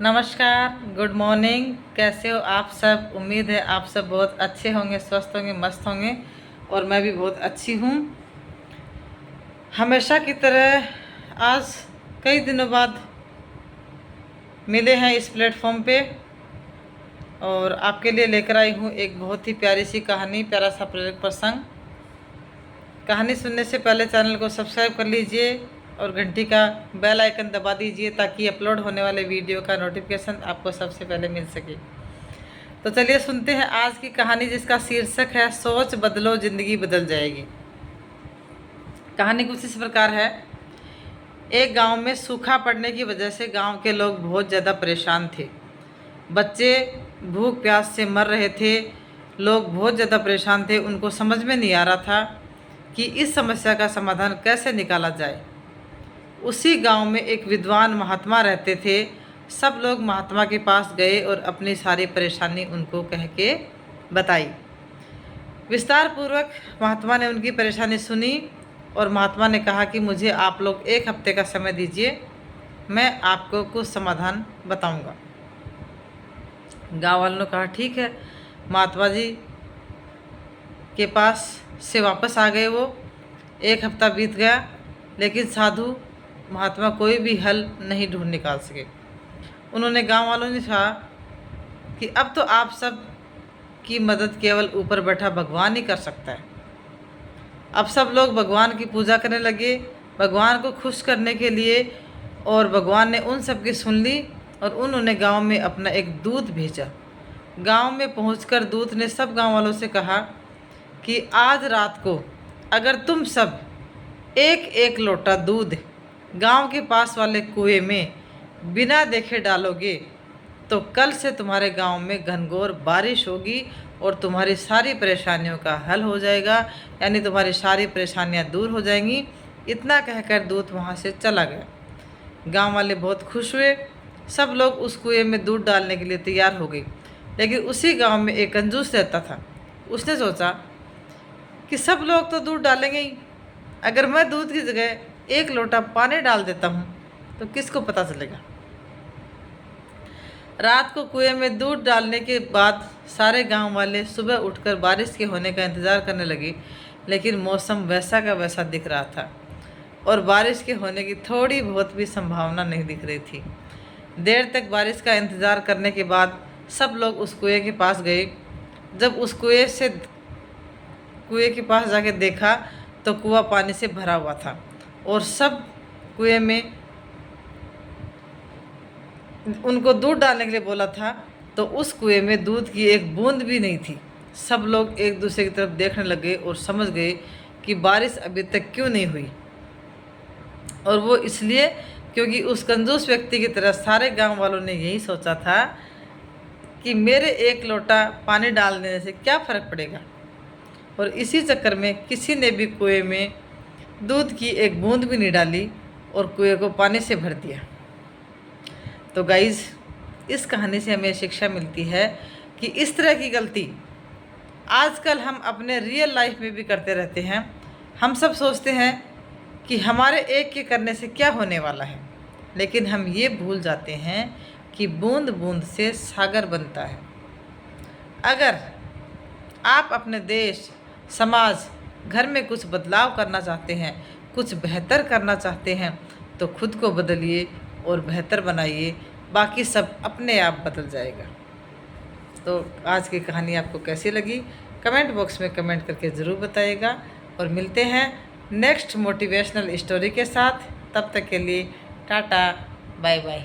नमस्कार, good morning. कैसे हो आप सब? उम्मीद है आप सब बहुत अच्छे होंगे, स्वस्थ होंगे, मस्त होंगे और मैं भी बहुत अच्छी हूँ। हमेशा की तरह आज कई दिनों बाद मिले हैं इस प्लेटफॉर्म पे और आपके लिए लेकर आई हूँ एक बहुत ही प्यारी सी कहानी, प्यारा सा प्रेरक प्रसंग। कहानी सुनने से पहले चैनल को सब्सक्राइब कर लीजिए और घंटी का बेल आइकन दबा दीजिए ताकि अपलोड होने वाले वीडियो का नोटिफिकेशन आपको सबसे पहले मिल सके। तो चलिए सुनते हैं आज की कहानी, जिसका शीर्षक है सोच बदलो जिंदगी बदल जाएगी। कहानी कुछ इस प्रकार है। एक गांव में सूखा पड़ने की वजह से गांव के लोग बहुत ज़्यादा परेशान थे। बच्चे भूख प्यास से मर रहे थे। लोग बहुत ज़्यादा परेशान थे। उनको समझ में नहीं आ रहा था कि इस समस्या का समाधान कैसे निकाला जाए। उसी गांव में एक विद्वान महात्मा रहते थे। सब लोग महात्मा के पास गए और अपनी सारी परेशानी उनको कह के बताई। विस्तार पूर्वक महात्मा ने उनकी परेशानी सुनी और महात्मा ने कहा कि मुझे आप लोग 1 हफ्ते का समय दीजिए, मैं आपको कुछ समाधान बताऊंगा। गांव वालों ने कहा ठीक है। महात्मा जी के पास से वापस आ गए वो। 1 हफ्ता बीत गया लेकिन साधु महात्मा कोई भी हल नहीं ढूंढ निकाल सके। उन्होंने गांव वालों ने कहा कि अब तो आप सब की मदद केवल ऊपर बैठा भगवान ही कर सकता है। अब सब लोग भगवान की पूजा करने लगे, भगवान को खुश करने के लिए, और भगवान ने उन सब की सुन ली और उन्होंने गांव में अपना एक दूत भेजा। गांव में पहुंचकर दूत ने सब गांव वालों से कहा कि आज रात को अगर तुम सब एक एक लोटा दूध गांव के पास वाले कुएं में बिना देखे डालोगे तो कल से तुम्हारे गांव में घनघोर बारिश होगी और तुम्हारी सारी परेशानियों का हल हो जाएगा, यानी तुम्हारी सारी परेशानियां दूर हो जाएंगी। इतना कहकर दूत वहां से चला गया। गांव वाले बहुत खुश हुए। सब लोग उस कुएं में दूध डालने के लिए तैयार हो गए। लेकिन उसी गांव में एक कंजूस रहता था। उसने सोचा कि सब लोग तो दूध डालेंगे ही, अगर मैं दूध की जगह 1 लोटा पानी डाल देता हूँ तो किसको पता चलेगा। रात को कुएं में दूध डालने के बाद सारे गांव वाले सुबह उठकर बारिश के होने का इंतज़ार करने लगे, लेकिन मौसम वैसा का वैसा दिख रहा था और बारिश के होने की थोड़ी बहुत भी संभावना नहीं दिख रही थी। देर तक बारिश का इंतज़ार करने के बाद सब लोग उस कुएं के पास गए। जब उस कुएं के पास जाके देखा तो कुआं पानी से भरा हुआ था और सब कुएं में उनको दूध डालने के लिए बोला था तो उस कुएं में दूध की एक बूंद भी नहीं थी। सब लोग एक दूसरे की तरफ देखने लगे और समझ गए कि बारिश अभी तक क्यों नहीं हुई, और वो इसलिए क्योंकि उस कंजूस व्यक्ति की तरह सारे गांव वालों ने यही सोचा था कि मेरे 1 लोटा पानी डाल देने से क्या फ़र्क पड़ेगा, और इसी चक्कर में किसी ने भी कुएं में दूध की एक बूंद भी नहीं डाली और कुएं को पानी से भर दिया। तो गाइज़, इस कहानी से हमें शिक्षा मिलती है कि इस तरह की गलती आजकल हम अपने रियल लाइफ में भी करते रहते हैं। हम सब सोचते हैं कि हमारे एक के करने से क्या होने वाला है, लेकिन हम ये भूल जाते हैं कि बूंद बूंद से सागर बनता है। अगर आप अपने देश, समाज, घर में कुछ बदलाव करना चाहते हैं, कुछ बेहतर करना चाहते हैं, तो खुद को बदलिए और बेहतर बनाइए, बाकी सब अपने आप बदल जाएगा। तो आज की कहानी आपको कैसी लगी कमेंट बॉक्स में कमेंट करके ज़रूर बताइएगा, और मिलते हैं नेक्स्ट मोटिवेशनल स्टोरी के साथ। तब तक के लिए टाटा, बाय बाय।